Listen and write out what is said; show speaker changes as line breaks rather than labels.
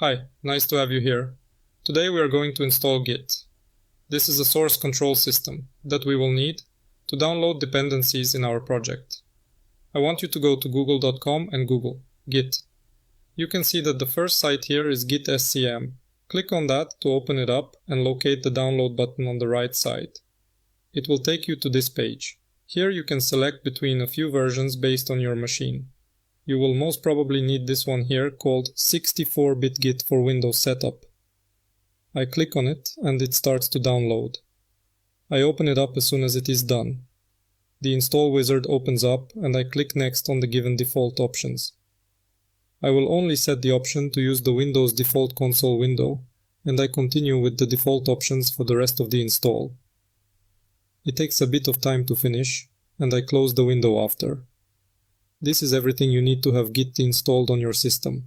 Hi, nice to have you here. Today we are going to install Git. This is a source control system that we will need to download dependencies in our project. I want you to go to google.com and Google Git. You can see that the first site here is Git SCM. Click on that to open it up and locate the download button on the right side. It will take you to this page. Here you can select between a few versions based on your machine. You will most probably need this one here called 64-bit Git for Windows setup. I click on it and it starts to download. I open it up as soon as it is done. The install wizard opens up and I click next on the given default options. I will only set the option to use the Windows default console window, and I continue with the default options for the rest of the install. It takes a bit of time to finish, and I close the window after. This is everything you need to have Git installed on your system.